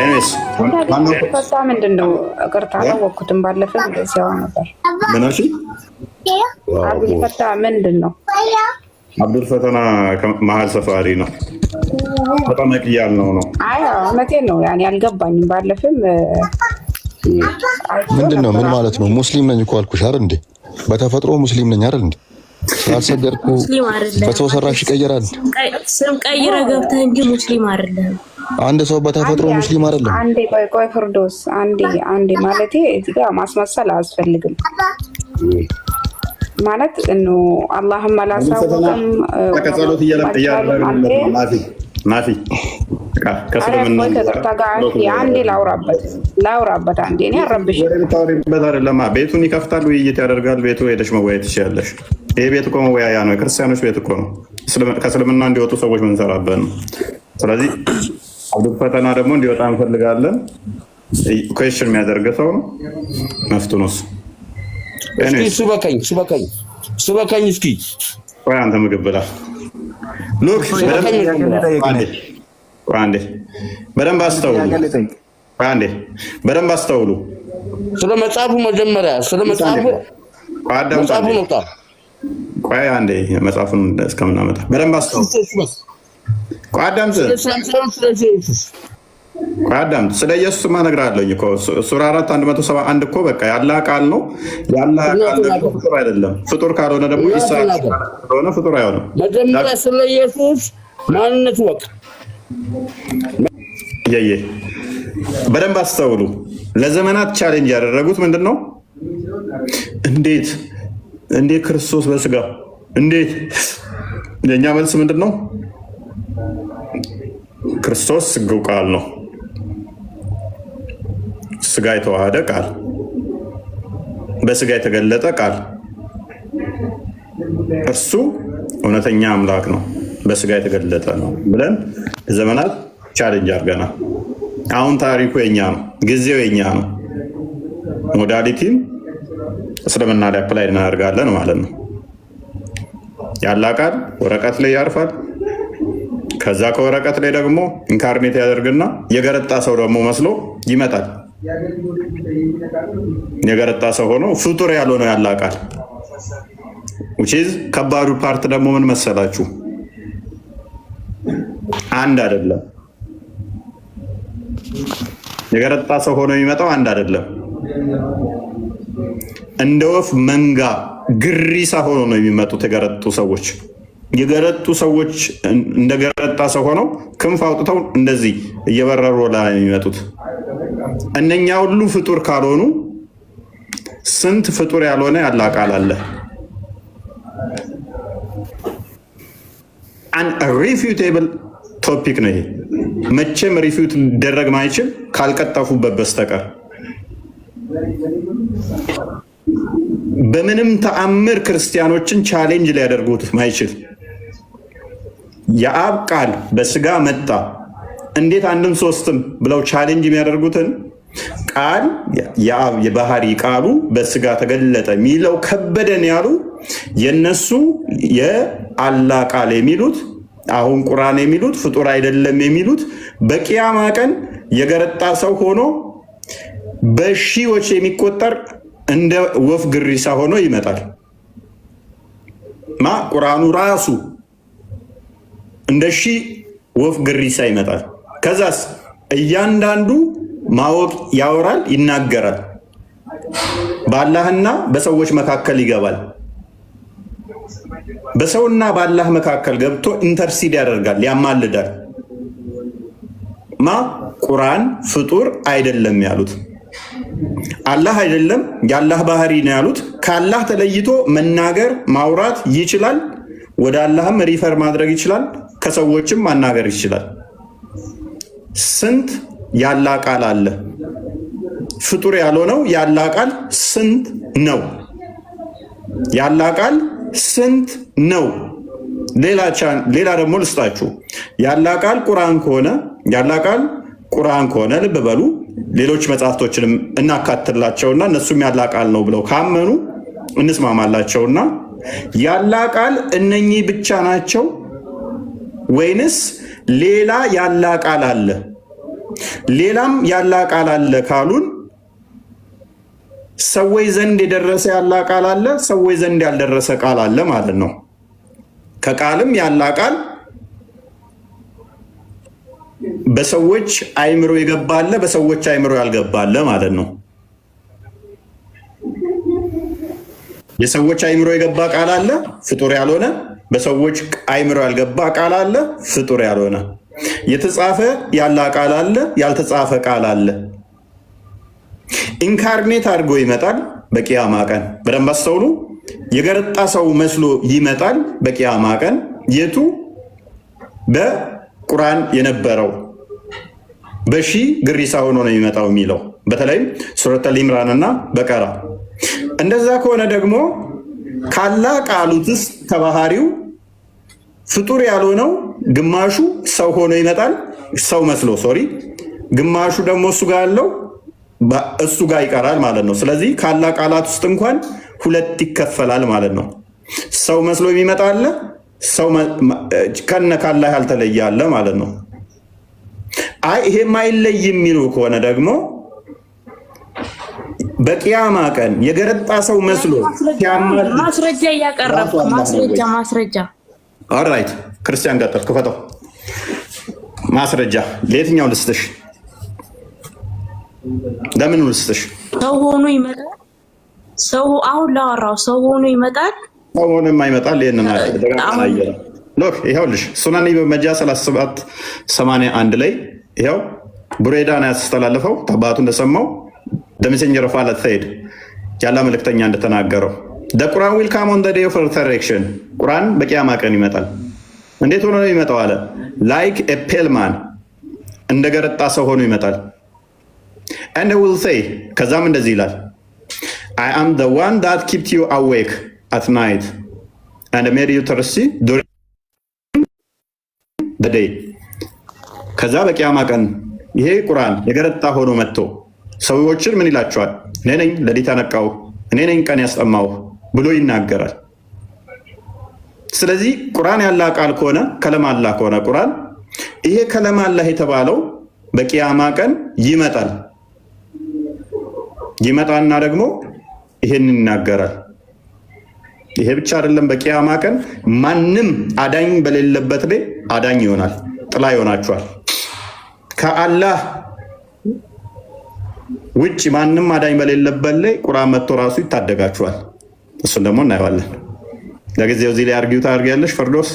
ኤኒዌይስ ፈታ ምንድነው? ቅርታ አላወቅኩትም። ባለፈ እንደዚያው ነበር። ምን አልሽ? አብዱል ፈታ ምንድነው? አብዱል ፈተና መሀል ሰፋሪ ነው። ተጠመቅ እያልነው ነው። አይ እውነቴን ነው። ያኔ አልገባኝም። ባለፈም ምንድነው? ምን ማለት ነው? ሙስሊም ነኝ እኮ አልኩሽ አይደል እንዴ? በተፈጥሮ ሙስሊም ነኝ አይደል እንዴ? ስላልሰገድኩ በሰው ሰራሽ ይቀየራል። ስም ቀይረ ገብተህ እንጂ ሙስሊም አይደለም። አንድ ሰው በተፈጥሮ ሙስሊም አይደለም። አንዴ ቆይ ፍርዶስ አንዴ ማለቴ እዚህ ጋር ማስመሰል አያስፈልግም። ማለት ነው አላህም አላሳወቀም። ተቀጸሎት እያደረግን ናፊ ከስልምና አንዴ ላውራበት አንዴ እኔ አረብሽ ታወሪበት አይደለማ። ቤቱን ይከፍታል፣ ውይይት ያደርጋል። ቤቱ ሄደሽ መወያየት ትችያለሽ። ይሄ ቤት እኮ መወያያ ነው። የክርስቲያኖች ቤት እኮ ነው። ከስልምና እንዲወጡ ሰዎች ምንሰራበት ነው። ስለዚህ አብዱል ፈተና ደግሞ እንዲወጣ እንፈልጋለን። ኩዌስችን የሚያደርግ ሰው ነው። መፍቱኑስ ሱበከኝ እስኪ ቆይ አንተ ምግብ ብላ ሉክ በደንብ አስተውሉ። ስለ መጽሐፉ መጀመሪያ ስለ መጽሐፉ ነው። ቆይ አንዴ መጽሐፉን እስከምናመጣ በደንብ አስተውሉ። ቆይ አዳምጥ። ስለ ኢየሱስ እነግርሃለሁ እኮ ሱራ 4:171 እኮ በቃ ያላህ ቃል ነው። ያላህ ቃል ደግሞ ፍጡር አይደለም። ፍጡር ካልሆነ ደግሞ ስለሆነ ፍጡር አይሆንም። መጀመሪያ ስለ ኢየሱስ ማንነት ወቅ በደንብ አስተውሉ። ለዘመናት ቻሌንጅ ያደረጉት ምንድን ነው? እንዴት ክርስቶስ በስጋ እንዴት? የእኛ መልስ ምንድን ነው? ክርስቶስ ስጋው ቃል ነው። ስጋ የተዋሃደ ቃል፣ በስጋ የተገለጠ ቃል። እርሱ እውነተኛ አምላክ ነው፣ በስጋ የተገለጠ ነው ብለን ዘመናት ቻሌንጅ አድርገናል። አሁን ታሪኩ የኛ ነው፣ ጊዜው የኛ ነው። ሞዳሊቲን እስልምና ላይ አፕላይ እናደርጋለን ማለት ነው። ያላ ቃል ወረቀት ላይ ያርፋል። ከዛ ከወረቀት ላይ ደግሞ ኢንካርኔት ያደርግና የገረጣ ሰው ደግሞ መስሎ ይመጣል። የገረጣ ሰው ሆኖ ፍጡር ያልሆነው ያላ ቃል ከባዱ ፓርት ደግሞ ምን መሰላችሁ? አንድ አይደለም። የገረጣ ሰው ሆኖ የሚመጣው አንድ አይደለም። እንደ ወፍ መንጋ ግሪሳ ሆኖ ነው የሚመጡት የገረጡ ሰዎች እንደገረጣ ሰው ሆነው ክንፍ አውጥተው እንደዚህ እየበረሩ ላይ የሚመጡት። እነኛ ሁሉ ፍጡር ካልሆኑ ስንት ፍጡር ያልሆነ ያላ ቃል አለ። አንሪፊዩቴብል ቶፒክ ነው ይሄ። መቼም ሪፊዩት ሊደረግ ማይችል ካልቀጠፉበት በስተቀር በምንም ተአምር ክርስቲያኖችን ቻሌንጅ ሊያደርጉት ማይችል የአብ ቃል በስጋ መጣ እንዴት አንድም ሶስትም ብለው ቻሌንጅ የሚያደርጉትን ቃል የአብ የባህሪ ቃሉ በስጋ ተገለጠ የሚለው ከበደን ያሉ የነሱ የአላህ ቃል የሚሉት አሁን ቁርአን የሚሉት ፍጡር አይደለም የሚሉት በቂያማ ቀን የገረጣ ሰው ሆኖ በሺዎች የሚቆጠር እንደ ወፍ ግሪሳ ሆኖ ይመጣል። ቁርአኑ ራሱ እንደ ወፍ ግሪሳ ይመጣል። ከዛስ እያንዳንዱ ማወቅ ያወራል፣ ይናገራል። በአላህና በሰዎች መካከል ይገባል። በሰውና በአላህ መካከል ገብቶ ኢንተርሲድ ያደርጋል፣ ያማልዳል። ቁርአን ፍጡር አይደለም ያሉት አላህ አይደለም የአላህ ባህሪ ነው ያሉት። ከአላህ ተለይቶ መናገር ማውራት ይችላል። ወደ አላህም ሪፈር ማድረግ ይችላል። ከሰዎችም ማናገር ይችላል። ስንት ያላ ቃል አለ። ፍጡር ያልሆነው ያላ ቃል ስንት ነው? ያላ ቃል ስንት ነው? ሌላ ደግሞ ልስጣችሁ። ያላ ቃል ቁርአን ከሆነ ልብ በሉ። ሌሎች መጽሐፍቶችንም እናካትላቸውና እነሱም ያላ ቃል ነው ብለው ካመኑ እንስማማላቸውና ያላ ቃል እነኚህ ብቻ ናቸው ወይንስ ሌላ ያላ ቃል አለ። ሌላም ያላ ቃል አለ ካሉን ሰዎች ዘንድ የደረሰ ያላ ቃል አለ፣ ሰዎች ዘንድ ያልደረሰ ቃል አለ ማለት ነው። ከቃልም ያላ ቃል በሰዎች አይምሮ የገባለ፣ በሰዎች አይምሮ ያልገባለ ማለት ነው። የሰዎች አይምሮ የገባ ቃል አለ፣ ፍጡር ያልሆነ። በሰዎች አይምሮ ያልገባ ቃል አለ፣ ፍጡር ያልሆነ። የተጻፈ ያላ ቃል አለ፣ ያልተጻፈ ቃል አለ። ኢንካርኔት አድርጎ ይመጣል በቂያማ ቀን። በደንብ አስተውሉ። የገረጣ ሰው መስሎ ይመጣል በቂያማ ቀን። የቱ? በቁርአን የነበረው በሺ ግሪሳ ሆኖ ነው የሚመጣው የሚለው በተለይም ሱረቱል ኢምራን እና በቀራ። እንደዛ ከሆነ ደግሞ ካላ ቃሉትስ ከባህሪው ፍጡር ያልሆነው ግማሹ ሰው ሆኖ ይመጣል፣ ሰው መስሎ ግማሹ ደግሞ እሱ ጋር ያለው እሱ ጋር ይቀራል ማለት ነው። ስለዚህ ካላ ቃላት ውስጥ እንኳን ሁለት ይከፈላል ማለት ነው። ሰው መስሎ የሚመጣ አለ፣ ሰው ከነ ካላ ያልተለየ አለ ማለት ነው። አይ ይሄ ማይለይ የሚሉ ከሆነ ደግሞ በቂያማ ቀን የገረጣ ሰው መስሎ ማስረጃ እያቀረብኩ ማስረጃ ኦልራይት ክርስቲያን ቀጥል፣ ክፈተው። ማስረጃ ለየትኛው ልስጥሽ? ለምን ልስጥሽ? ሰው ሆኖ ይመጣል። ሰው አሁን ላወራው ሰው ሆኖ ይመጣል። ሰው ሆኖ የማይመጣል ይሄንን ደጋግማ አየለ። ሎክ ይኸውልሽ ሱናን በመጃ 3781 ላይ ይኸው ቡሬዳን ያስተላለፈው ተባቱ እንደሰማው ደምሰኝር ፋለት ሰይድ ያላ መልእክተኛ እንደተናገረው the Quran will come on the day of resurrection ቁርአን በቂያማ ቀን ይመጣል። እንዴት ሆኖ ነው የሚመጣው አለ? like a pale man እንደገረጣ ሰው ሆኖ ይመጣል። and will say ከዛም እንደዚህ ይላል I am the one that kept you awake at night and made you thirsty during the day ከዛ በቂያማ ቀን ይሄ ቁርአን የገረጣ ሆኖ መጥቶ ሰዎችን ምን ይላቸዋል? እኔ ነኝ ሌሊት ያነቃው፣ እኔ ነኝ ቀን ያስጠማው ብሎ ይናገራል። ስለዚህ ቁርአን ያላ ቃል ከሆነ ከለም አላህ ከሆነ ቁርአን ይሄ ከለም አላህ የተባለው በቂያማ ቀን ይመጣል። ይመጣና ደግሞ ይሄን ይናገራል። ይሄ ብቻ አይደለም፣ በቂያማ ቀን ማንም አዳኝ በሌለበት ላይ አዳኝ ይሆናል፣ ጥላ ይሆናቸዋል። ከአላህ ውጭ ማንም አዳኝ በሌለበት ላይ ቁርአን መጥቶ ራሱ ይታደጋቸዋል። እሱን ደግሞ እናየዋለን። ለጊዜው እዚህ ላይ አርጊው ታርጊያለሽ ፈርዶስ።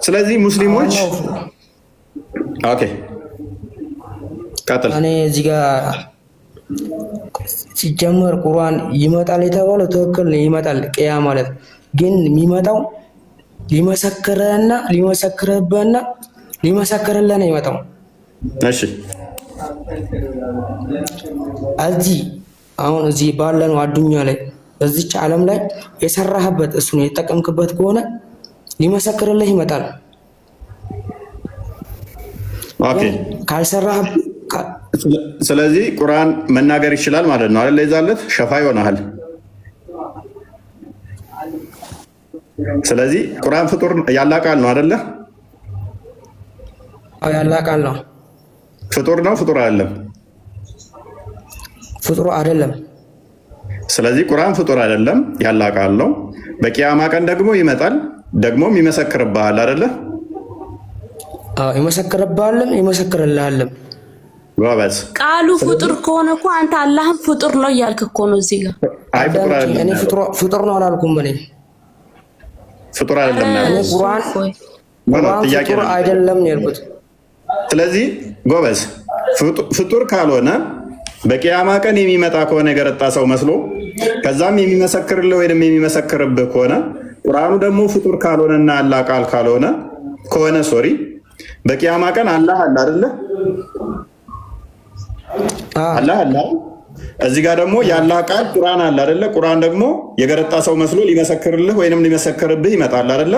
ስለዚህ ሙስሊሞች ኦኬ ቀጥል። እኔ እዚህ ጋር ሲጀመር ቁርአን ይመጣል የተባለው ትክክል ነው፣ ይመጣል። ቅያ ማለት ግን የሚመጣው ሊመሰክረና ሊመሰክርበና ሊመሰክርልን ነው ይመጣው። እሺ እዚህ አሁን እዚህ ባለነው አዱኛ ላይ በዚች ዓለም ላይ የሰራህበት እሱን የተጠቀምክበት ከሆነ ሊመሰክርልህ ይመጣል። ኦኬ ካልሰራህ ስለዚህ ቁርአን መናገር ይችላል ማለት ነው አይደል? ይዛለት ሸፋ ይሆናል። ስለዚህ ቁርአን ፍጡር ያላ ቃል ነው አይደለ? አዎ ያላ ቃል ነው። ፍጡር ነው ፍጡር አይደለም? ፍጡር አይደለም። ስለዚህ ቁርአን ፍጡር አይደለም፣ ያላ ቃል ነው። በቂያማ ቀን ደግሞ ይመጣል፣ ደግሞም ይመሰክርብሃል አይደለ? አዎ ይመሰክርብሃልም ይመሰክርልሃልም። ጎበዝ። ቃሉ ፍጡር ከሆነ እኮ አንተ አላህም ፍጡር ነው እያልክ እኮ ነው እዚህ ጋር። አይ ፍጡር አይደለም። እኔ ፍጡር ነው አላልኩም። እኔ ፍጡር አይደለም ነው ያልኩት። ቁርአን ፍጡር አይደለም ነው ያልኩት። ስለዚህ ጎበዝ ፍጡር ካልሆነ በቂያማ ቀን የሚመጣ ከሆነ የገረጣ ሰው መስሎ ከዛም የሚመሰክርልህ ወይንም የሚመሰክርብህ ከሆነ ቁርአኑ ደግሞ ፍጡር ካልሆነና አላህ ቃል ካልሆነ ሶሪ በቂያማ ቀን አላህ አለ አይደለ? አላህ አለ። እዚህ ጋር ደግሞ የአላህ ቃል ቁርአን አለ አይደለ? ቁርአን ደግሞ የገረጣ ሰው መስሎ ሊመሰክርልህ ወይንም ሊመሰክርብህ ይመጣል አይደለ?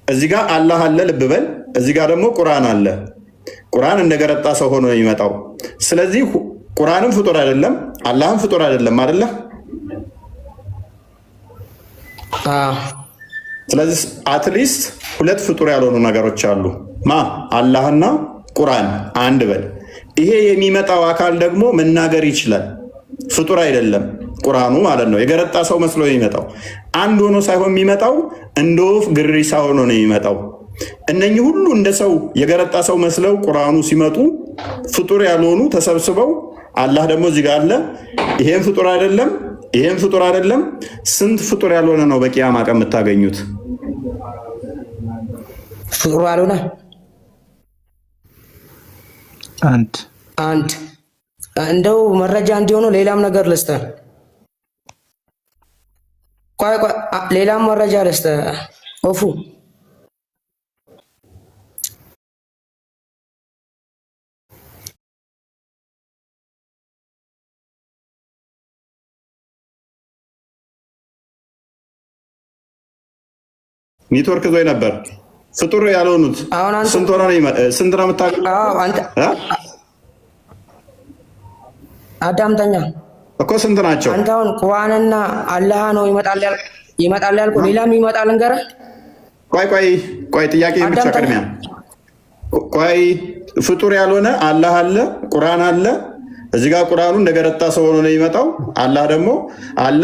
እዚህ ጋር አላህ አለ፣ ልብ በል። እዚህ ጋር ደግሞ ቁርአን አለ። ቁርአን እንደገረጣ ሰው ሆኖ ነው የሚመጣው። ስለዚህ ቁርአንም ፍጡር አይደለም፣ አላህም ፍጡር አይደለም አይደለ? ስለዚህ አትሊስት ሁለት ፍጡር ያልሆኑ ነገሮች አሉ። አላህና ቁርአን አንድ በል። ይሄ የሚመጣው አካል ደግሞ መናገር ይችላል። ፍጡር አይደለም ቁርአኑ ማለት ነው። የገረጣ ሰው መስሎ የሚመጣው አንድ ሆኖ ሳይሆን የሚመጣው እንደ ወፍ ግሪሳ ሆኖ ነው የሚመጣው። እነኚህ ሁሉ እንደ ሰው የገረጣ ሰው መስለው ቁርአኑ ሲመጡ ፍጡር ያልሆኑ ተሰብስበው አላህ ደግሞ እዚህ ጋር አለ። ይሄም ፍጡር አይደለም፣ ይሄም ፍጡር አይደለም። ስንት ፍጡር ያልሆነ ነው በቂያማ ቀን የምታገኙት? ፍጡር ያልሆነ አንድ እንደው መረጃ እንዲሆኑ ሌላም ነገር ልስጥህ። ቆይ ሌላም መረጃ ልስጥህ ወፉ ኔትወርክ ዞይ ነበር። ፍጡር ያልሆኑት ስንት ሆነ? ስንት ነው የምታውቀው? አዳምጠኛ እኮ ስንት ናቸው? አንተ አሁን ቁርአንና አላህ ነው ይመጣል ያልኩህ። ሌላም ይመጣል እንገረህ። ቆይ ጥያቄ ብቻ ቅድሚያ። ቆይ ፍጡር ያልሆነ አላህ አለ፣ ቁርአን አለ። እዚህ ጋር ቁርአኑ እንደገረጣ ሰው ሆኖ ነው የሚመጣው። አላህ ደግሞ አለ።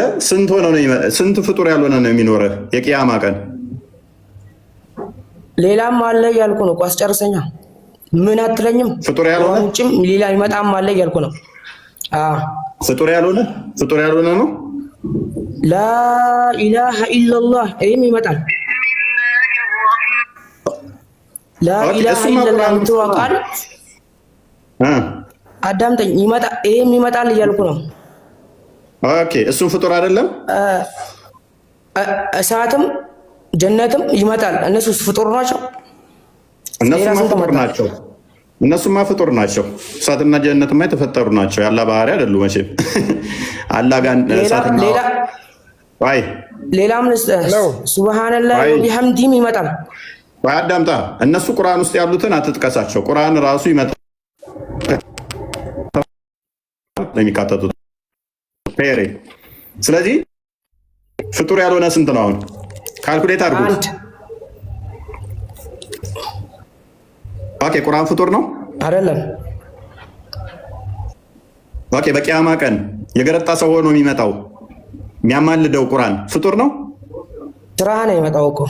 ስንት ፍጡር ያልሆነ ነው የሚኖረው የቂያማ ቀን? ሌላም አለ እያልኩ ነው። አስጨርሰኛ። ምን አትለኝም? ፍጡር ያልሆነ ውጭም ሌላ ይመጣም አለ እያልኩ ነው። ፍጡር ያልሆነ ነው። ላኢላሃ ኢለላህ ይህም ይመጣል። ላኢላሃ ኢለላህ የምትለው ቃል አዳምጠኝ። ይህም ይመጣል እያልኩ ነው። ኦኬ፣ እሱም ፍጡር አይደለም። እሳትም ጀነትም ይመጣል። እነሱስ ፍጡር ናቸው? እነሱማ ፍጡር ናቸው። እሳትና ጀነትማ የተፈጠሩ ናቸው። ያላ ባህሪ አይደሉ መቼም። አላ ጋር ሌላም ሱብሃንአላህ ወቢሐምዲሂም ይመጣል። አዳምጣ። እነሱ ቁርአን ውስጥ ያሉትን አትጥቀሳቸው። ቁርአን ራሱ ይመጣል የሚካተቱት። ስለዚህ ፍጡር ያልሆነ ስንት ነው አሁን? ካልኩሌት አድርጉት። ኦኬ፣ ቁርአን ፍጡር ነው አይደለም? ኦኬ፣ በቂያማ ቀን የገረጣ ሰው ሆኖ የሚመጣው የሚያማልደው ቁርአን ፍጡር ነው? ስራ ነው የሚመጣው እኮ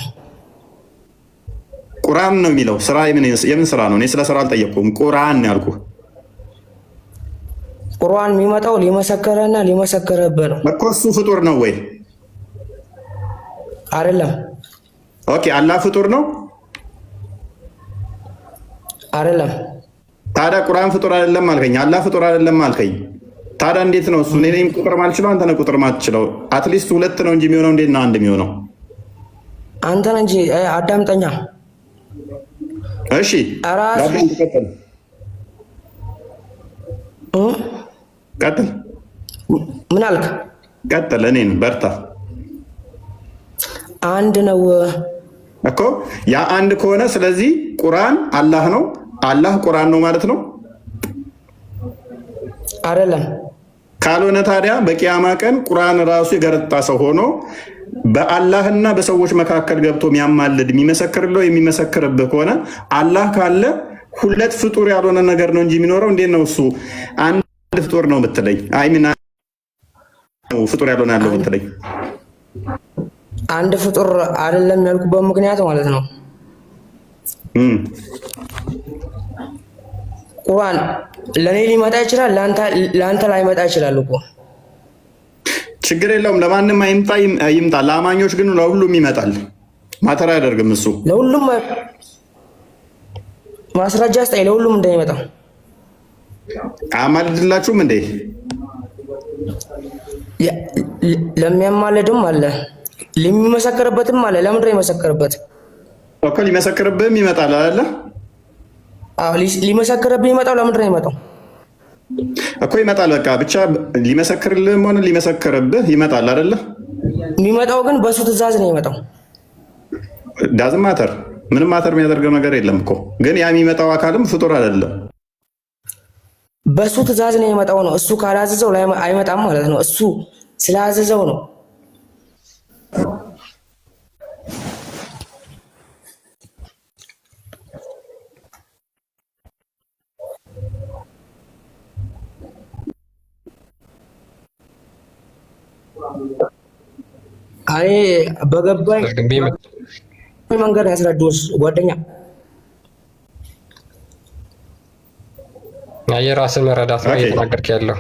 ቁርአን ነው የሚለው። ስራ የምን ስራ ነው? እኔ ስለ ስራ አልጠየቅኩም። ቁርአን ነው ያልኩህ። ቁርአን የሚመጣው ሊመሰከረና ሊመሰከረብህ ነው እኮ። እሱ ፍጡር ነው ወይ? አይደለም። ኦኬ፣ አላህ ፍጡር ነው አይደለም? ታዲያ ቁርአን ፍጡር አይደለም አልከኝ፣ አላህ ፍጡር አይደለም አልከኝ። ታዲያ እንዴት ነው እሱ? እኔ ቁጥር ማልችለው አንተ ነህ ቁጥር ማትችለው። አትሊስት ሁለት ነው እንጂ የሚሆነው እንዴት ነው አንድ የሚሆነው? አንተ ነህ እንጂ። አዳምጠኛ። እሺ፣ ቀጥል። ምን አልክ? ቀጥል። እኔን በርታ። አንድ ነው እኮ ያ አንድ ከሆነ ስለዚህ ቁርአን አላህ ነው፣ አላህ ቁርአን ነው ማለት ነው አይደለም? ካልሆነ ታዲያ በቂያማ ቀን ቁርአን ራሱ የገረጣ ሰው ሆኖ በአላህና በሰዎች መካከል ገብቶ የሚያማልድ የሚመሰክርለው የሚመሰክርብህ ከሆነ አላህ ካለ ሁለት ፍጡር ያልሆነ ነገር ነው እንጂ የሚኖረው እንዴት ነው እሱ አንድ ፍጡር ነው የምትለኝ? አይሚና ፍጡር ያልሆነ ያለው የምትለኝ? አንድ ፍጡር አይደለም ያልኩበት ምክንያት ማለት ነው ቁርአን ለኔ ሊመጣ ይችላል፣ ለአንተ ላይመጣ ይችላል እኮ። ችግር የለውም። ለማንም ይምጣ። ለአማኞች ግን ለሁሉም ይመጣል። ማተር አያደርግም እሱ። ለሁሉም ማስረጃ ስጠኝ፣ ለሁሉም እንደሚመጣ። አማልድላችሁም እንዴ? ለሚያማልድም አለ፣ ሊመሰክርበትም አለ። ለምንድን ነው የመሰክርበት እኮ? ሊመሰክርብህም ይመጣል አይደለ? ሊመሰክርብህ ይመጣው። ለምንድን ነው ይመጣው እኮ? ይመጣል። በቃ ብቻ ሊመሰክርልህም ሆነ ሊመሰክርብህ ይመጣል አይደለ? የሚመጣው ግን በሱ ትእዛዝ ነው የሚመጣው። ዳዝም ማተር ምንም ማተር የሚያደርገው ነገር የለም እኮ። ግን ያ የሚመጣው አካልም ፍጡር አይደለም። በሱ ትእዛዝ ነው የመጣው ነው። እሱ ካላዘዘው አይመጣም ማለት ነው። እሱ ስላዘዘው ነው። አይ በገባኝ መንገድ ያስረዱስ ጓደኛ የራስን መረዳት ነው እየተናገርክ ያለው።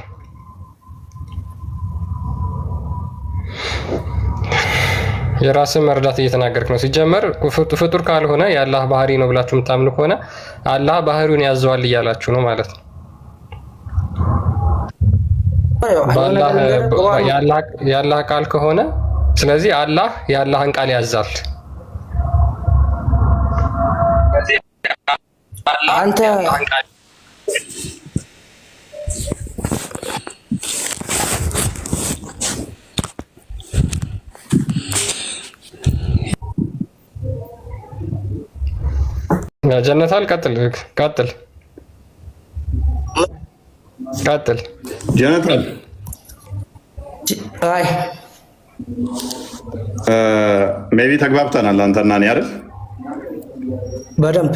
የራስን መረዳት እየተናገርክ ነው። ሲጀመር ፍጡር ካልሆነ የአላህ ባህሪ ነው ብላችሁ የምታምኑ ከሆነ አላህ ባህሪውን ያዘዋል እያላችሁ ነው ማለት ነው። የአላህ ቃል ከሆነ ስለዚህ አላህ የአላህን ቃል ያዛል። አንተ ጀነታል ቀጥል ጀነታል አይ ሜቢ ተግባብተናል አንተና እኔ አይደል? በደንብ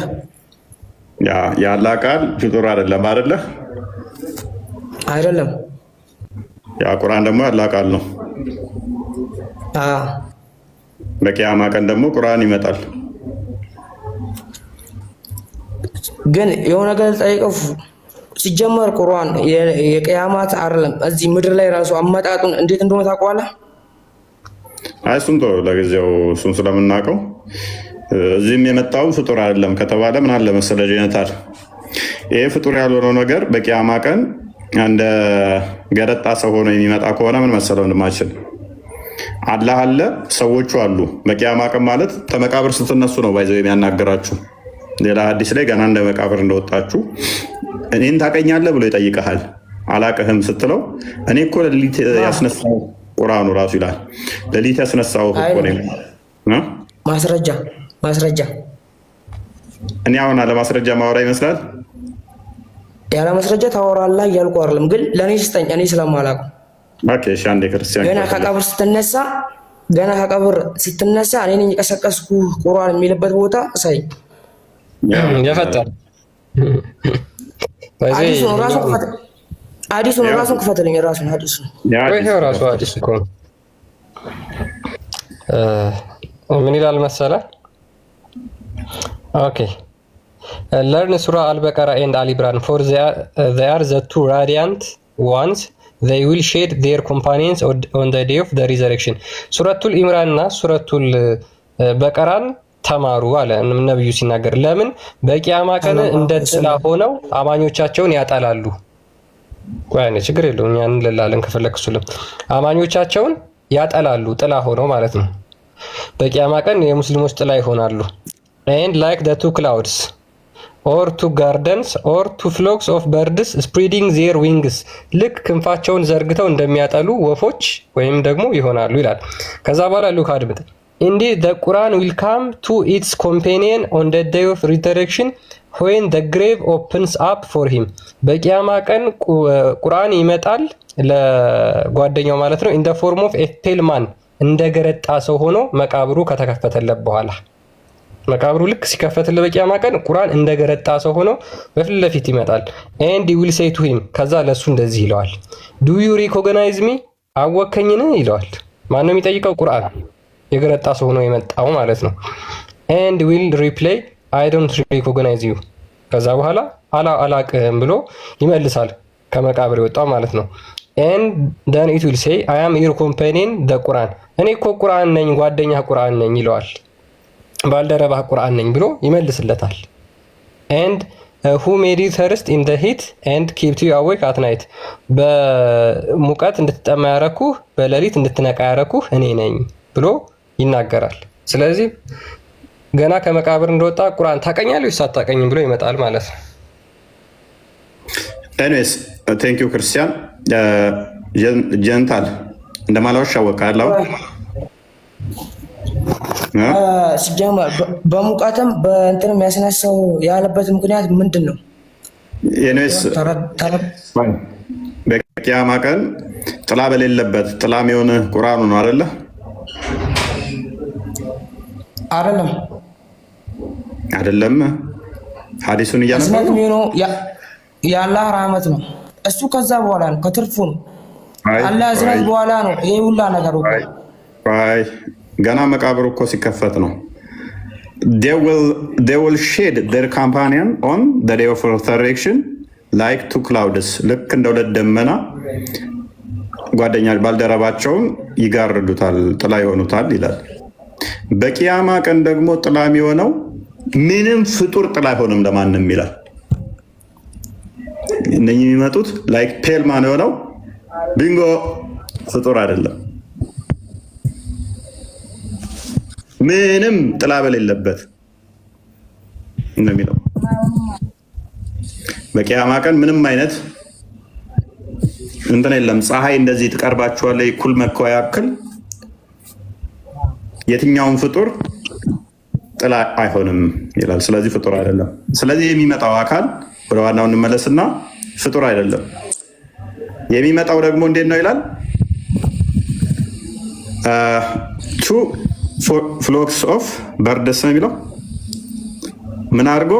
የአላህ ቃል ፍጡር አይደለም አይደለ? አይደለም። ያ ቁርአን ደግሞ የአላህ ቃል ነው። በቂያማ ቀን ደግሞ ቁርአን ይመጣል። ግን የሆነ ነገር ጠይቀው ሲጀመር ቁርአን የቂያማት አይደለም እዚህ ምድር ላይ ራሱ አመጣጡን እንዴት እንደሆነ ታውቀዋለህ? አይ እሱን ተው ለጊዜው፣ እሱን ስለምናውቀው እዚህም የመጣው ፍጡር አይደለም ከተባለ ምን አለ መሰለህ ጀነታል፣ ይሄ ፍጡር ያልሆነው ነገር በቂያማ ቀን እንደ ገረጣ ሰው ሆኖ የሚመጣ ከሆነ ምን መሰለው እንደማይችል አላህ አለ፣ ሰዎቹ አሉ። በቂያማ ቀን ማለት ከመቃብር ስትነሱ ነው ባይዘው የሚያናገራችሁ። ሌላ ሐዲስ ላይ ገና እንደ መቃብር እንደወጣችሁ እኔን ታውቀኛለህ ብሎ ይጠይቀሃል። አላቅህም ስትለው እኔ እኮ ሌሊት ያስነሳው ቁርአኑ ራሱ ይላል ሌሊት ያስነሳው እኮ ነው። ማስረጃ እኔ አሁን አለ ማስረጃ ማወራ ይመስላል። ያለ ማስረጃ ታወራለህ እያልኩ አይደለም፣ ግን ለኔ ስጠኝ እኔ ስለማላውቅ። ኦኬ እሺ፣ አንዴ ክርስቲያን ገና ከቀብር ስትነሳ እኔ ነኝ የቀሰቀስኩ ቁርአን የሚልበት ቦታ ሳይ የፈጠር አዲሱን ራሱን ክፈትልኝ። ራሱን አዲሱ እኮ ምን ይላል መሰለህ? ኦኬ ለርን ሱራ አልበቀራ ኤንድ አሊብራን ፎር they are the two radiant ones they will shade their companions on the day of the resurrection። ሱረቱል ኢምራን እና ሱረቱል በቀራን ተማሩ አለ ነብዩ ሲናገር። ለምን በቂያማ ቀን እንደ ጥላ ሆነው አማኞቻቸውን ያጠላሉ። ቆያኔ ችግር የለውም እኛ እንላለን ከፈለክሱልም አማኞቻቸውን ያጠላሉ፣ ጥላ ሆነው ማለት ነው። በቂያማ ቀን የሙስሊሞች ጥላ ይሆናሉ። and like the two clouds or two gardens or two flocks of birds spreading their wings ልክ ክንፋቸውን ዘርግተው እንደሚያጠሉ ወፎች ወይም ደግሞ ይሆናሉ ይላል። ከዛ በኋላ ሉክ አድምጥ indeed the Quran will come to its companion on the day of resurrection when the grave opens up for him። በቂያማ ቀን ቁርአን ይመጣል ለጓደኛው ማለት ነው in the form of a pale man እንደገረጣ ሰው ሆኖ መቃብሩ ከተከፈተለት በኋላ መቃብሩ ልክ ሲከፈትለት በቂያማ ቀን ቁርአን እንደገረጣ ሰው ሆኖ በፊት ለፊት ይመጣል። and he will say to him ከዛ ለሱ እንደዚህ ይለዋል do you recognize me አወከኝን ይለዋል። ማን ነው የሚጠይቀው? ቁርአን የገረጣ ሰው ሆኖ የመጣው ማለት ነው። and will reply I don't recognize you ከዛ በኋላ አላቅህም ብሎ ይመልሳል ከመቃብር የወጣው ማለት ነው። and then it will say I am your companion the Quran እኔ እኮ ቁርአን ነኝ ጓደኛ ቁርአን ነኝ ይለዋል። ባልደረባህ ቁርአን ነኝ ብሎ ይመልስለታል። and who made you thirst in the heat and kept you awake at night በሙቀት እንድትጠማ ያረኩህ በሌሊት እንድትነቃ ያረኩህ እኔ ነኝ ብሎ ይናገራል። ስለዚህ ገና ከመቃብር እንደወጣ ቁርአን ታቀኛለህ ወይስ አታቀኝም ብሎ ይመጣል ማለት ነው። ኤኒዌይስ ቴንክ ዩ ክርስቲያን ጀንታል እንደማላወሽ አወቃለሁ። ሲጀመር በሙቀትም በእንትን የሚያስነሳው ያለበት ምክንያት ምንድን ነው? የኔስ በቂያማ ቀን ጥላ በሌለበት ጥላ የሚሆን ቁርአኑ ነው አይደለ? አይደለም። ሐዲሱን እያነበብን ነው። የአላህ ረህመት ነው እሱ። ከዛ በኋላ ነው ከትርፉ ነው። አላህ ዝናብ በኋላ ነው ይሄ ሁላ ነገር እኮ። አይ ገና መቃብሩ እኮ ሲከፈት ነው። they will shed their companion on the day of resurrection like two clouds ልክ እንደ ሁለት ደመና ጓደኛ ባልደረባቸውን ይጋርዱታል፣ ጥላ ይሆኑታል ይላል። በቂያማ ቀን ደግሞ ጥላ የሚሆነው ምንም ፍጡር ጥላ አይሆንም ለማንም ይላል። እነኚህ የሚመጡት ላይክ ፔልማን የሆነው ቢንጎ ፍጡር አይደለም፣ ምንም ጥላ በሌለበት እንደሚለው በቂያማ ቀን ምንም አይነት እንትን የለም። ፀሐይ እንደዚህ ትቀርባችኋለች እኩል መከዋ ያክል የትኛውም ፍጡር ጥላ አይሆንም ይላል። ስለዚህ ፍጡር አይደለም። ስለዚህ የሚመጣው አካል ወደ ዋናው እንመለስና ፍጡር አይደለም። የሚመጣው ደግሞ እንዴት ነው ይላል? two flocks of birds ነው የሚለው። ምን አድርጎ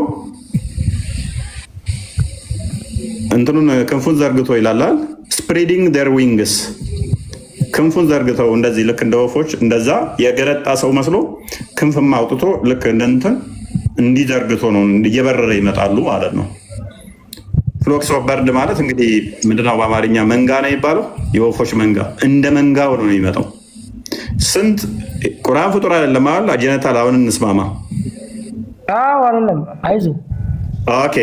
እንትኑን ክንፉን ዘርግቶ ይላል። spreading their wings ክንፉን ዘርግተው እንደዚህ ልክ እንደ ወፎች እንደዛ የገረጣ ሰው መስሎ ክንፍም አውጥቶ ልክ እንደንትን እንዲዘርግቶ ነው እየበረረ ይመጣሉ ማለት ነው። ፍሎክስ ኦፍ በርድ ማለት እንግዲህ ምንድነው በአማርኛ መንጋ ነው የሚባለው። የወፎች መንጋ እንደ መንጋ ሆኖ ነው የሚመጣው። ስንት ቁርአን ፍጡር አይደለም ማለት አጀነታል። አሁን እንስማማ። አይደለም አይዞህ። ኦኬ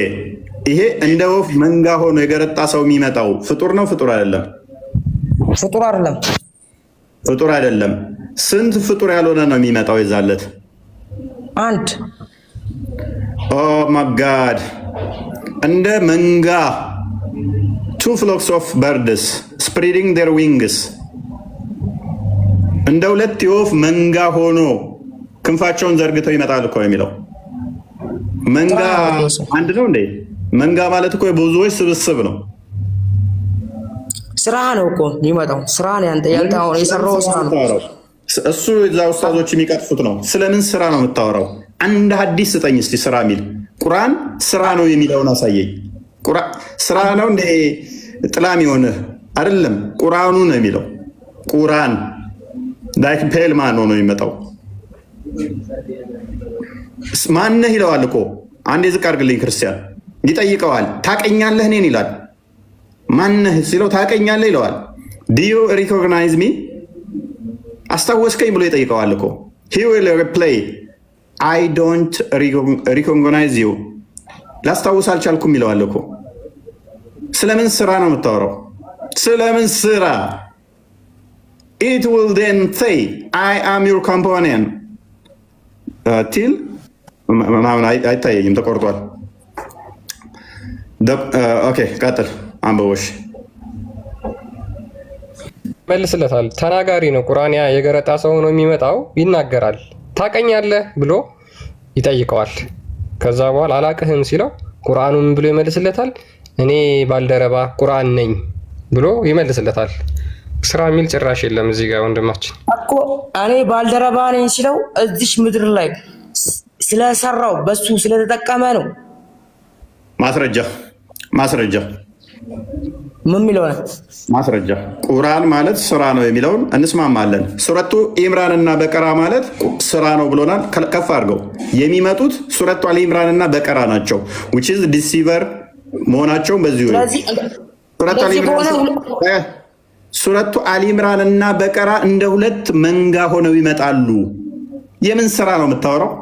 ይሄ እንደ ወፍ መንጋ ሆኖ የገረጣ ሰው የሚመጣው ፍጡር ነው ፍጡር አይደለም? ፍጡር አይደለም። ፍጡር አይደለም። ስንት ፍጡር ያልሆነ ነው የሚመጣው የዛለት? አንድ። ኦ ማይ ጋድ እንደ መንጋ two flocks of birds spreading their wings እንደ ሁለት የወፍ መንጋ ሆኖ ክንፋቸውን ዘርግተው ይመጣል እኮ የሚለው። መንጋ አንድ ነው እንዴ? መንጋ ማለት እኮ የብዙዎች ስብስብ ነው። ስራ ነው እኮ የሚመጣው። ስራ ነው ያንተ አሁን የሰራው ስራ ነው እሱ። እዛ ኡስታዞች የሚቀጥፉት ነው። ስለምን ስራ ነው የምታወራው? አንድ ሐዲስ ስጠኝ እስቲ ስራ የሚል ቁርአን ስራ ነው የሚለውን አሳየኝ። ስራ ነው እንደ ጥላም የሆነ አይደለም። ቁርአኑ ነው የሚለው። ቁርአን ላይክ ፔልማን ነው የሚመጣው። ማነህ ይለዋል እኮ። አንዴ ዝቅ አድርግልኝ ክርስቲያን ይጠይቀዋል። ታቀኛለህ እኔን ይላል። ማነህ ሲለው ታቀኛለህ ይለዋል። ዲዩ ሪኮግናይዝ ሚ አስታወስከኝ ብሎ ይጠይቀዋል እኮ። ሂ ዊል ሪፕላይ አይ ዶንት ሪኮግናይዝ ዩ ላስታውስ አልቻልኩም ይለዋል እኮ። ስለምን ስራ ነው የምታወራው? ስለምን ስራ? ኢት ዊል ዜን ሴይ አይ አም ዩር ኮምፓኒየን ቲል ምናምን አይታየኝም፣ ተቆርጧል። ኦኬ ቀጥል አንበቦሽ መልስለታል። ተናጋሪ ነው ቁርአን። የገረጣ ሰው ነው የሚመጣው፣ ይናገራል። ታቀኛለህ ብሎ ይጠይቀዋል። ከዛ በኋላ አላቅህም ሲለው ቁርአኑ ምን ብሎ ይመልስለታል? እኔ ባልደረባ ቁርአን ነኝ ብሎ ይመልስለታል። ስራ የሚል ጭራሽ የለም እዚህ ጋር ወንድማችን እኮ። እኔ ባልደረባ ነኝ ሲለው እዚች ምድር ላይ ስለሰራው በሱ ስለተጠቀመ ነው። ማስረጃ ምን የሚለው ነው? ማስረጃ ቁርአን ማለት ስራ ነው የሚለውን እንስማማለን። ሱረቱ ኢምራን እና በቀራ ማለት ስራ ነው ብሎናል። ከፍ አድርገው የሚመጡት ሱረቱ አሊ ኢምራን እና በቀራ ናቸው። which is deceiver መሆናቸውን በዚሁ ሱረቱ አሊ ኢምራን እና በቀራ እንደ ሁለት መንጋ ሆነው ይመጣሉ። የምን ስራ ነው የምታወራው?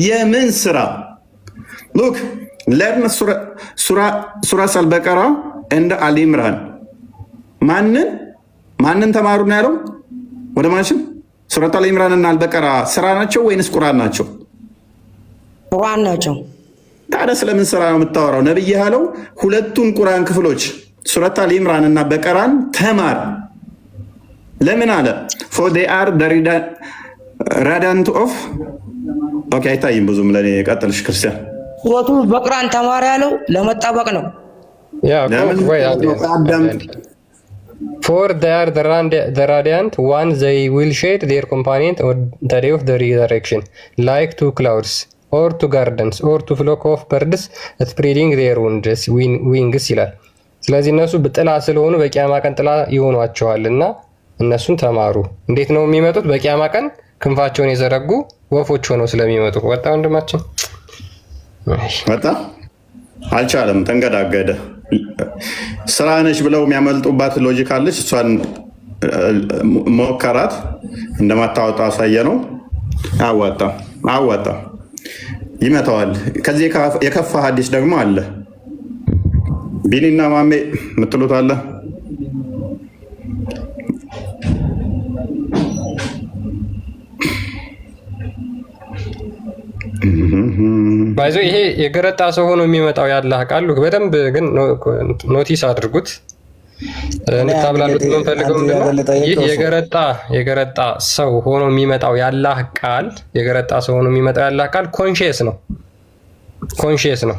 የምን ስራ? ሉክ ለርን ሱራ አልበቀራ እንደ አሊ ኢምራን ማንን ተማሩ ነው ያለው? ወደ ማሽም ሱረቱ አሊ ኢምራን እና አልበቀራ ስራ ናቸው ወይንስ ቁርአን ናቸው? ቁርአን ናቸው። ታዲያ ስለምን ስራ ነው የምታወራው? ነብይ ያለው ሁለቱን ቁርአን ክፍሎች ሱረቱ አሊ ኢምራን እና በቀራን ተማር። ለምን አለ? for they are the radiant of ኦኬ አይታይም ብዙም ለኔ። ቀጥልሽ ክርስቲያን። ሱረቱ በቀራን ተማር ያለው ለመጣበቅ ነው። For they are the radiant one, they will shade their companion on the day of the resurrection, like to clouds, or to gardens, or to flock of birds spreading their wings ይላል። ስለዚህ እነሱ በጥላ ስለሆኑ በቂያማ ቀን ጥላ ይሆኗቸዋል እና እነሱን ተማሩ። እንዴት ነው የሚመጡት? በቂያማ ቀን ክንፋቸውን የዘረጉ ወፎች ሆነው ስለሚመጡ። ወጣ ወንድማችን ወጣ አልቻለም፣ ተንገዳገደ። ስራ ነች ብለው የሚያመልጡባት ሎጂክ አለች። እሷን ሞከራት፣ እንደማታወጣ አሳየ ነው። አዋጣ ይመታዋል። ከዚህ የከፋ ሀዲስ ደግሞ አለ። ቢኒና ማሜ የምትሉት አለ። ባይዞ ይሄ የገረጣ ሰው ሆኖ የሚመጣው ያላህ ቃል በደንብ ግን ኖቲስ አድርጉት። እንድታብላሉት የምንፈልገው ይህ የገረጣ ሰው ሆኖ የሚመጣው ያላህ ቃል ኮንሺየስ ነው።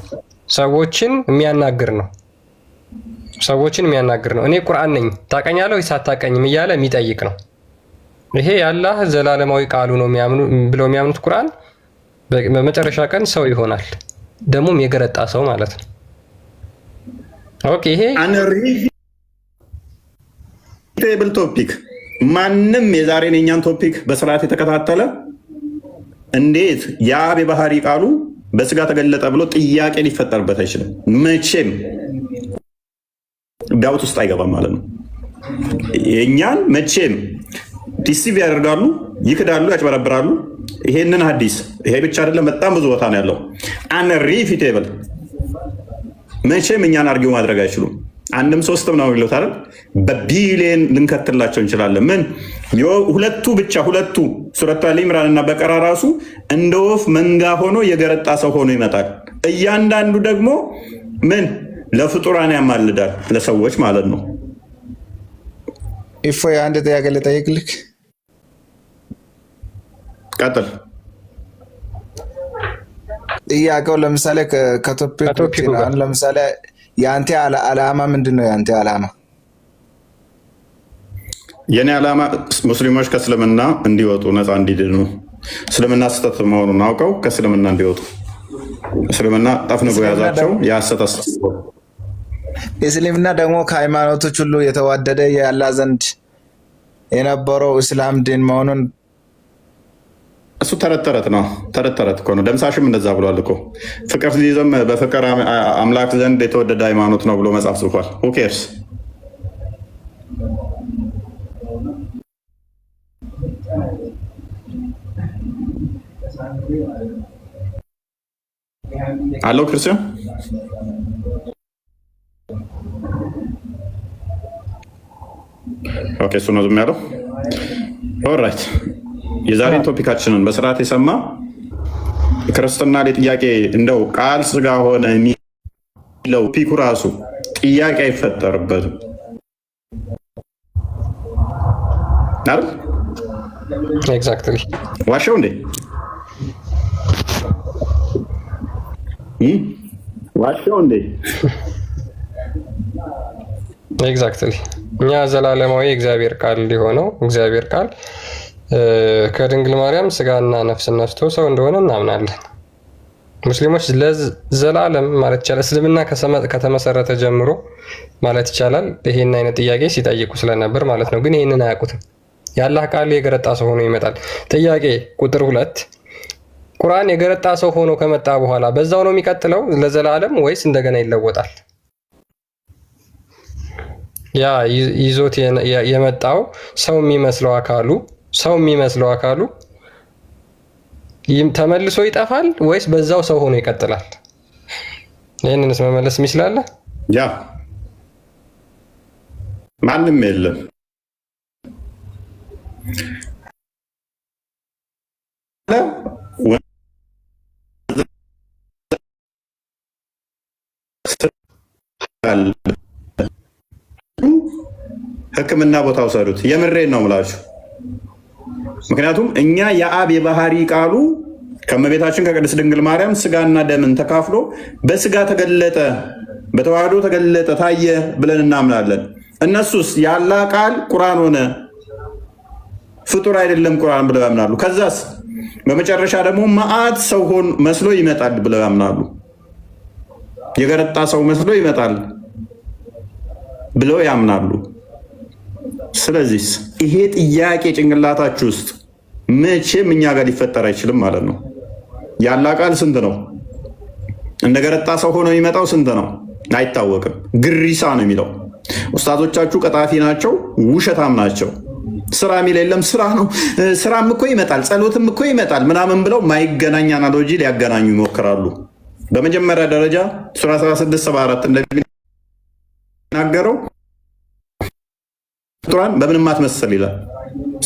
ሰዎችን የሚያናግር ነው። እኔ ቁርአን ነኝ ታውቀኛለህ ወይስ አታውቀኝም እያለ የሚጠይቅ ነው። ይሄ ያላህ ዘላለማዊ ቃሉ ነው ብለው የሚያምኑት ቁርአን በመጨረሻ ቀን ሰው ይሆናል፣ ደግሞም የገረጣ ሰው ማለት ነው። ኦኬ ይሄ ቴብል ቶፒክ ማንም የዛሬን የኛን ቶፒክ በስርዓት የተከታተለ እንዴት የአብ የባህሪ ቃሉ በስጋ ተገለጠ ብሎ ጥያቄ ሊፈጠርበት አይችልም። መቼም ዳውት ውስጥ አይገባም ማለት ነው። የእኛን መቼም ዲሲቭ ያደርጋሉ፣ ይክዳሉ፣ ያጭበረብራሉ። ይሄንን ሀዲስ ይሄ ብቻ አይደለም፣ በጣም ብዙ ቦታ ነው ያለው። አንሪፊቴብል መቼም እኛን አርጊው ማድረግ አይችሉም። አንድም ሶስትም ነው የሚሉት አይደል? በቢሊየን ልንከትላቸው እንችላለን። ምን ሁለቱ ሱረቱ አሊ ኢምራን እና በቀራ ራሱ እንደ ወፍ መንጋ ሆኖ የገረጣ ሰው ሆኖ ይመጣል። እያንዳንዱ ደግሞ ምን ለፍጡራን ያማልዳል፣ ለሰዎች ማለት ነው። ኢፎ አንድ ጥያቄ ልጠይቅልህ። ቀጥል። ጥያቄው ለምሳሌ ከቶፒክ ለምሳሌ የአንተ ዓላማ ምንድን ነው? የአንተ ዓላማ? የኔ ዓላማ ሙስሊሞች ከእስልምና እንዲወጡ፣ ነፃ እንዲድኑ፣ እስልምና ስህተት መሆኑን አውቀው ከእስልምና እንዲወጡ፣ እስልምና ጠፍንጎ የያዛቸው የሐሰት አስተሳሰብ። እስልምና ደግሞ ከሃይማኖቶች ሁሉ የተዋደደ ያላ ዘንድ የነበረው እስላም ዲን መሆኑን እሱ ተረት ነው። ተረት እኮ ነው። ደምሳሽም እንደዛ ብሏል እኮ። ፍቅር ሲይዘም በፍቅር አምላክ ዘንድ የተወደደ ሃይማኖት ነው ብሎ መጽሐፍ ጽፏል። ሁኬርስ አለው ክርስቲያን ኦኬ፣ እሱ ነው ዝም ያለው። ኦልራይት የዛሬን ቶፒካችንን በስርዓት የሰማ ክርስትና ላይ ጥያቄ እንደው ቃል ስጋ ሆነ የሚለው ፒኩ ራሱ ጥያቄ አይፈጠርበትም አይደል? ኤግዛክትሊ ዋሸው እንዴ? ዋሸው እንዴ? ኤግዛክትሊ እኛ ዘላለማዊ እግዚአብሔር ቃል ሊሆነው እግዚአብሔር ቃል ከድንግል ማርያም ስጋና ነፍስ ነስቶ ሰው እንደሆነ እናምናለን። ሙስሊሞች ለዘላለም ማለት ይቻላል እስልምና ከተመሰረተ ጀምሮ ማለት ይቻላል ይሄን አይነት ጥያቄ ሲጠይቁ ስለነበር ማለት ነው። ግን ይሄንን አያውቁትም። የአላህ ቃል የገረጣ ሰው ሆኖ ይመጣል። ጥያቄ ቁጥር 2 ቁርአን የገረጣ ሰው ሆኖ ከመጣ በኋላ በዛው ነው የሚቀጥለው ለዘላለም ወይስ እንደገና ይለወጣል? ያ ይዞት የመጣው ሰው የሚመስለው አካሉ ተመልሶ ይጠፋል ወይስ በዛው ሰው ሆኖ ይቀጥላል? ይህንንስ መመለስ የሚችላለ? ያ ማንም የለም። ሕክምና ቦታ ውሰዱት። የምሬን ነው ምላችሁ። ምክንያቱም እኛ የአብ የባህሪ ቃሉ ከእመቤታችን ከቅድስት ድንግል ማርያም ስጋና ደምን ተካፍሎ በስጋ ተገለጠ በተዋህዶ ተገለጠ ታየ ብለን እናምናለን። እነሱስ የአላህ ቃል ቁርአን ሆነ ፍጡር አይደለም ቁርአን ብለው ያምናሉ። ከዛስ በመጨረሻ ደግሞ መዓት ሰው መስሎ ይመጣል ብለው ያምናሉ። የገረጣ ሰው መስሎ ይመጣል ብለው ያምናሉ። ስለዚህ ይሄ ጥያቄ ጭንቅላታችሁ ውስጥ መቼም እኛ ጋር ሊፈጠር አይችልም ማለት ነው። የአላህ ቃል ስንት ነው? እንደ ገረጣ ሰው ሆኖ የሚመጣው ስንት ነው? አይታወቅም። ግሪሳ ነው የሚለው። ኡስታዞቻችሁ ቀጣፊ ናቸው፣ ውሸታም ናቸው። ስራ የሚል የለም። ስራ ነው። ስራም እኮ ይመጣል፣ ጸሎትም እኮ ይመጣል ምናምን ብለው ማይገናኝ አናሎጂ ሊያገናኙ ይሞክራሉ። በመጀመሪያ ደረጃ ሱራ 1674 እንደሚናገረው ፍጡራን በምንም አትመስል ይላል።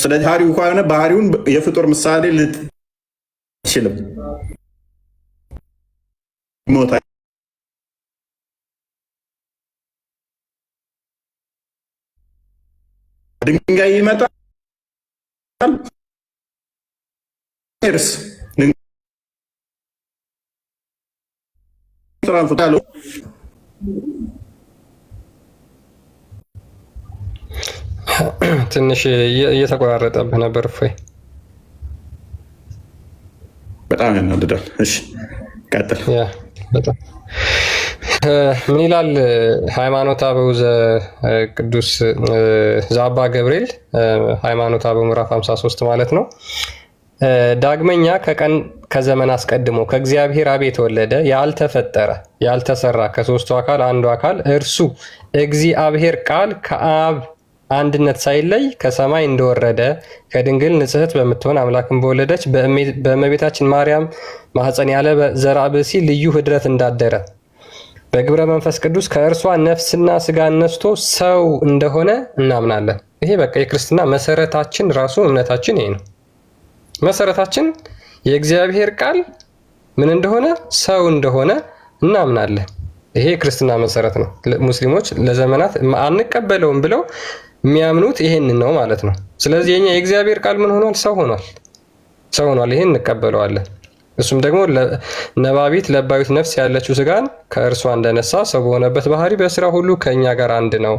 ስለዚህ ባህሪው ከሆነ ባህሪውን የፍጡር ምሳሌ ልትችልም ሞታ ድንጋይ ይመጣል እርስ ትንሽ እየተቆራረጠብህ ነበር። እፎይ በጣም ያናድዳል። እሺ ቀጥል። በጣም ምን ይላል ሃይማኖተ አበው ቅዱስ ዘአባ ገብርኤል ሃይማኖተ አበው ምዕራፍ 53 ማለት ነው። ዳግመኛ ከቀን ከዘመን አስቀድሞ ከእግዚአብሔር አብ የተወለደ ያልተፈጠረ ያልተሰራ ከሶስቱ አካል አንዱ አካል እርሱ እግዚአብሔር ቃል ከአብ አንድነት ሳይለይ ከሰማይ እንደወረደ ከድንግል ንጽሕት በምትሆን አምላክን በወለደች በእመቤታችን ማርያም ማኅፀን ያለ ዘርአ ብእሲ ልዩ ኅድረት እንዳደረ በግብረ መንፈስ ቅዱስ ከእርሷ ነፍስና ስጋ ነስቶ ሰው እንደሆነ እናምናለን። ይሄ በቃ የክርስትና መሰረታችን ራሱ እምነታችን ይሄ ነው። መሰረታችን የእግዚአብሔር ቃል ምን እንደሆነ ሰው እንደሆነ እናምናለን። ይሄ የክርስትና መሰረት ነው። ሙስሊሞች ለዘመናት አንቀበለውም ብለው የሚያምኑት ይሄን ነው ማለት ነው። ስለዚህ የኛ የእግዚአብሔር ቃል ምን ሆኗል? ሰው ሆኗል። ሰው ሆኗል። ይሄን እንቀበለዋለን። እሱም ደግሞ ነባቢት ለባዊት ነፍስ ያለችው ስጋን ከእርሷ እንደነሳ ሰው በሆነበት ባህሪ በስራ ሁሉ ከኛ ጋር አንድ ነው፣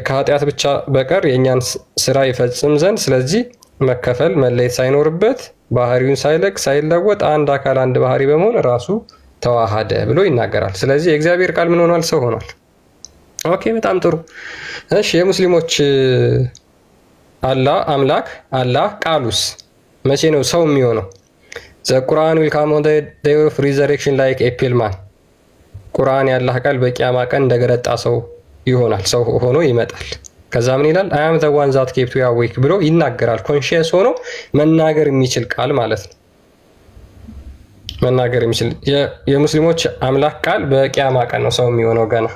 ከኃጢአት ብቻ በቀር የእኛን ስራ ይፈጽም ዘንድ ስለዚህ መከፈል መለየት ሳይኖርበት ባህሪውን ሳይለቅ ሳይለወጥ አንድ አካል አንድ ባህሪ በመሆን ራሱ ተዋሃደ ብሎ ይናገራል። ስለዚህ የእግዚአብሔር ቃል ምን ሆኗል? ሰው ሆኗል። ኦኬ፣ በጣም ጥሩ። እሺ፣ የሙስሊሞች አላህ አምላክ አላህ ቃሉስ መቼ ነው ሰው የሚሆነው? The Quran will come on the day of resurrection like a pale man. ቁርአን ያላህ ቃል በቂያማ ቀን እንደገረጣ ሰው ይሆናል፣ ሰው ሆኖ ይመጣል። ከዛ ምን ይላል? I am the one that kept you awake ብሎ ይናገራል። ኮንሺየስ ሆኖ መናገር የሚችል ቃል ማለት ነው። መናገር የሚችል የሙስሊሞች አምላክ ቃል በቂያማ ቀን ነው ሰው የሚሆነው ገና።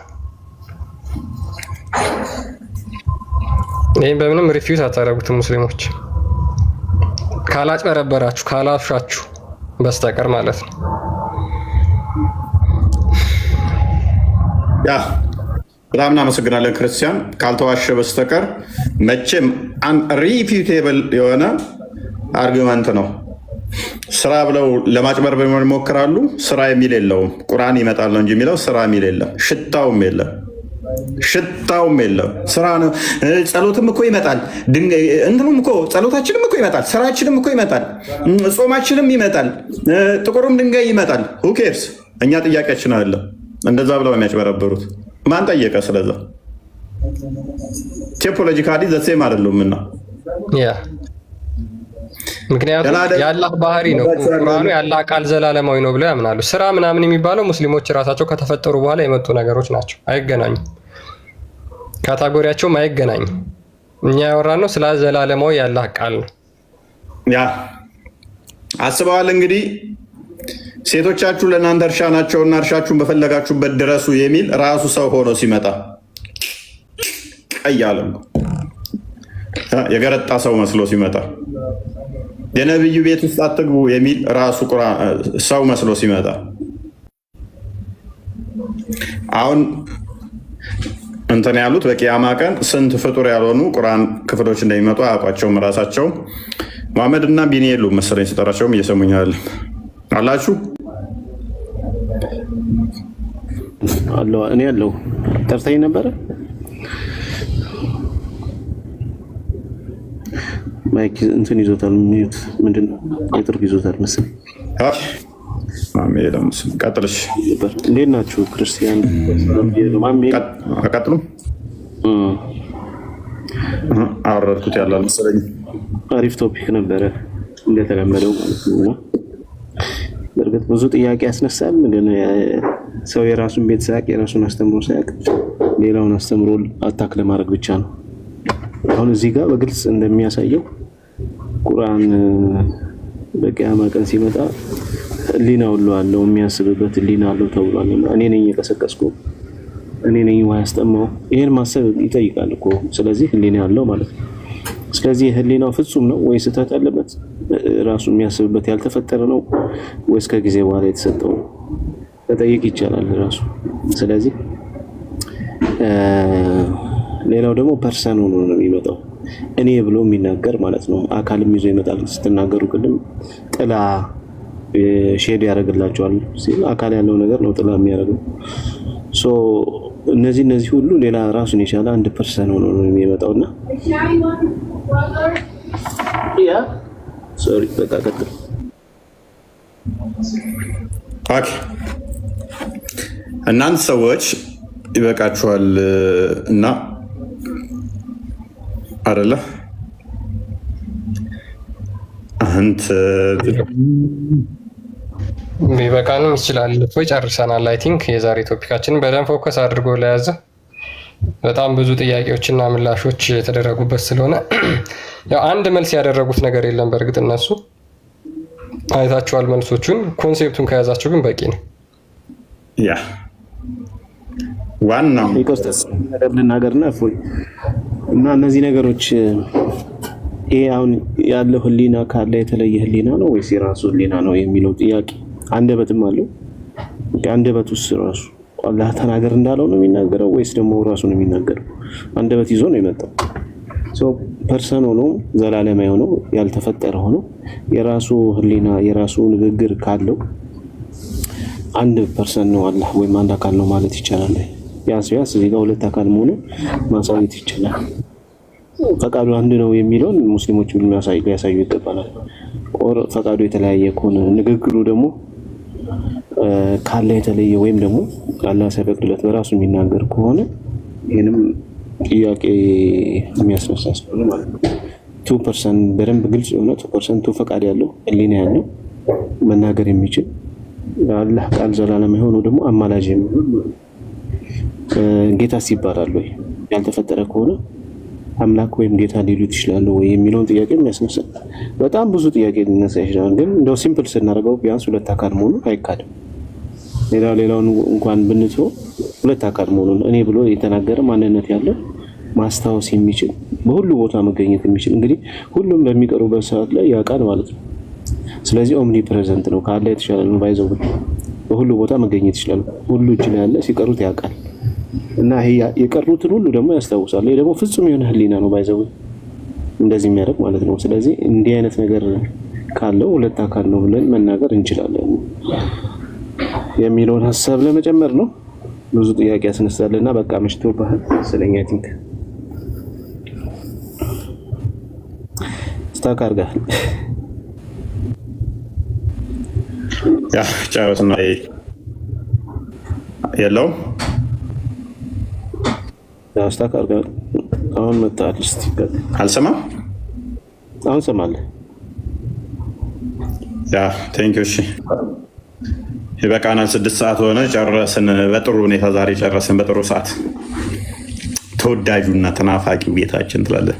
ይህም በምንም ሪፊውዝ አታደርጉትም ሙስሊሞች ካላጭበረበራችሁ ካላሻችሁ በስተቀር ማለት ነው። ያ በጣም እናመሰግናለን ክርስቲያን። ካልተዋሸ በስተቀር መቼም አንሪፊዩቴብል የሆነ አርጊመንት ነው። ስራ ብለው ለማጭበርበር ይሞክራሉ። ስራ የሚል የለውም። ቁርአን ይመጣል ነው እንጂ የሚለው ስራ የሚል የለም። ሽታውም የለም። ስራ ነው። ጸሎትም እኮ ይመጣል። እንትኑም እኮ ጸሎታችንም እኮ ይመጣል። ስራችንም እኮ ይመጣል። ጾማችንም ይመጣል። ጥቁሩም ድንጋይ ይመጣል። ሁኬርስ እኛ ጥያቄያችን አለ። እንደዛ ብለው የሚያጭበረበሩት ማን ጠየቀ? ስለዛ ቴፖሎጂካሊ ዘሴም አይደሉም እና ምክንያቱም የአላህ ባህሪ ነው። ቁርአኑ የአላህ ቃል ዘላለማዊ ነው ብለው ያምናሉ። ስራ ምናምን የሚባለው ሙስሊሞች ራሳቸው ከተፈጠሩ በኋላ የመጡ ነገሮች ናቸው። አይገናኙም፣ ካታጎሪያቸውም አይገናኝም። እኛ ያወራነው ስለ ዘላለማዊ የአላህ ቃል ነው። ያ አስበዋል እንግዲህ ሴቶቻችሁ ለእናንተ እርሻ ናቸውና እርሻችሁን በፈለጋችሁበት ድረሱ የሚል ራሱ ሰው ሆኖ ሲመጣ ቀይ ዓለም የገረጣ ሰው መስሎ ሲመጣ የነብዩ ቤት ውስጥ አትግቡ የሚል ራሱ ሰው መስሎ ሲመጣ አሁን እንትን ያሉት በቂያማ ቀን ስንት ፍጡር ያልሆኑ ቁርአን ክፍሎች እንደሚመጡ አያውቋቸውም ራሳቸው። መሐመድ እና ቢኒ የሉም መሰለኝ ስጠራቸውም እየሰሙኝ አይደለም አላችሁ። አለው እኔ ያለው ጠርተኝ ነበረ። ማይክ እንትን ይዞታል። ሚዩት ምንድነው? ኔትወርክ ይዞታል መሰለኝ። አሜን። ቀጥልሽ። እንዴት ናችሁ ክርስቲያን? ቀጥሉ። አወረድኩት ያላል መሰለኝ። አሪፍ ቶፒክ ነበረ እንደተለመደው ማለት ነው። በእርግጥ ብዙ ጥያቄ ያስነሳል። ግን ሰው የራሱን ቤት ሳያውቅ የራሱን አስተምሮ ሳያውቅ ሌላውን አስተምሮ አታክ ለማድረግ ብቻ ነው። አሁን እዚህ ጋር በግልጽ እንደሚያሳየው ቁርአን በቂያማ ቀን ሲመጣ ህሊና ሁሉ አለው፣ የሚያስብበት ህሊና አለው ተብሏል። እኔ ነኝ የቀሰቀስኩ፣ እኔ ነኝ ውሃ ያስጠማው። ይሄን ማሰብ ይጠይቃል እኮ። ስለዚህ ህሊና አለው ማለት ነው። ስለዚህ ህሊናው ፍጹም ነው ወይስ ስህተት አለበት? ራሱ የሚያስብበት ያልተፈጠረ ነው ወይስ ከጊዜ በኋላ የተሰጠው ነው? ተጠይቅ ይቻላል ራሱ። ስለዚህ ሌላው ደግሞ ፐርሰን ሆኖ ነው የሚመጣው፣ እኔ ብሎ የሚናገር ማለት ነው። አካልም ይዞ ይመጣል። ስትናገሩ ቅድም ጥላ ሼድ ያደርግላቸዋል ሲል አካል ያለው ነገር ነው ጥላ የሚያደርገው። ሶ እነዚህ ሁሉ ሌላ ራሱን የቻለ አንድ ፐርሰን ሆኖ ነው የሚመጣውና ያ ሶሪ በቃ ቀጥል። ኦኬ እናንተ ሰዎች ይበቃችኋል እና አይደለ አንተ ቢበቃንም ይችላል ወይ ጨርሰናል። አይ ቲንክ የዛሬ ቶፒካችንን በደንብ ፎከስ አድርጎ ለያዘ በጣም ብዙ ጥያቄዎችና ምላሾች የተደረጉበት ስለሆነ ያው አንድ መልስ ያደረጉት ነገር የለም። በእርግጥ እነሱ አይታችኋል መልሶቹን፣ ኮንሴፕቱን ከያዛችሁ ግን በቂ ነው። ያ ዋናው ይቆስጠስ ነገር ልናገርና እፎይ እና እነዚህ ነገሮች ይሄ አሁን ያለው ህሊና ካለ የተለየ ህሊና ነው ወይስ የራሱ ህሊና ነው የሚለው ጥያቄ አንደበትም አለው። አንደበት ውስጥ ራሱ አላህ ተናገር እንዳለው ነው የሚናገረው ወይስ ደግሞ ራሱ ነው የሚናገረው? አንደበት ይዞ ነው የመጣው። ሶ ፐርሰን ሆኖ ዘላለማዊ ሆኖ ያልተፈጠረ ሆኖ የራሱ ህሊና የራሱ ንግግር ካለው አንድ ፐርሰን ነው አላህ ወይም አንድ አካል ነው ማለት ይቻላል። ያስ እዚህ ጋር ሁለት አካል መሆኑ ማሳየት ይችላል። ፈቃዱ አንድ ነው የሚለውን ሙስሊሞች ሊያሳዩ ይገባል። ኦር ፈቃዱ የተለያየ ከሆነ ንግግሩ ደግሞ ካለ የተለየ ወይም ደግሞ አላህ ሳይፈቅድለት በራሱ የሚናገር ከሆነ ይሄንም ጥያቄ የሚያስነሳ ስለሆነ ማለት ነው። 2% በደንብ ግልጽ የሆነ 2% ፈቃድ ያለው ህሊና ያለው መናገር የሚችል አላህ ቃል ዘላለም የሆነው ደግሞ አማላጅ የሚሆን ጌታስ ይባላል ወይ? ያልተፈጠረ ከሆነ አምላክ ወይም ጌታ ሊሉት ይችላሉ ወይ የሚለውን ጥያቄ የሚያስነሳ በጣም ብዙ ጥያቄ ሊነሳ ይችላል። ግን እንደው ሲምፕል ስናደርገው ቢያንስ ሁለት አካል መሆኑ አይካድም። ሌላውን እንኳን ብንተው ሁለት አካል መሆኑን እኔ ብሎ የተናገረ ማንነት ያለው ማስታወስ የሚችል በሁሉ ቦታ መገኘት የሚችል እንግዲህ ሁሉም በሚቀሩበት ሰዓት ላይ ያውቃል ማለት ነው። ስለዚህ ኦምኒ ፕሬዘንት ነው፣ ካለ የተሻለ ነው። ባይዘው በሁሉ ቦታ መገኘት ይችላል። ሁሉ እጅ ላይ ያለ ሲቀሩት ያውቃል እና ይሄ የቀሩትን ሁሉ ደግሞ ያስታውሳል። ይሄ ደግሞ ፍጹም የሆነ ህሊና ነው ባይዘው እንደዚህ የሚያደርግ ማለት ነው። ስለዚህ እንዲህ አይነት ነገር ካለው ሁለት አካል ነው ብለን መናገር እንችላለን የሚለውን ሐሳብ ለመጨመር ነው። ብዙ ጥያቄ ያስነሳልና በቃ መሽቶብሃል ስለኛ ቲንክ ስታክ አድርገሃል። ያ ጨረስና የለውም ስታክ አድርገሃል። አሁን መጣል እስቲ አልሰማም። አሁን ሰማለህ? ያ ቴንክ ዩ። እሺ ይበቃናል። 6 ሰዓት ሆነ፣ ጨረስን። በጥሩ ሁኔታ ዛሬ ጨረስን በጥሩ ሰዓት። ተወዳጁና ተናፋቂው ቤታችን ትላለህ።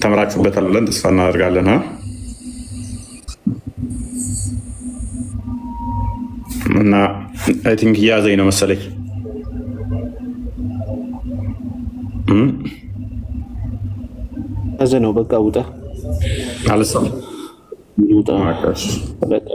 ተምራችሁበታል ብለን ተስፋ እናደርጋለን። እና አይ ቲንክ እያዘኝ ነው መሰለኝ። ያዘ ነው በቃ ውጣ። አልሰማም። ውጣ በቃ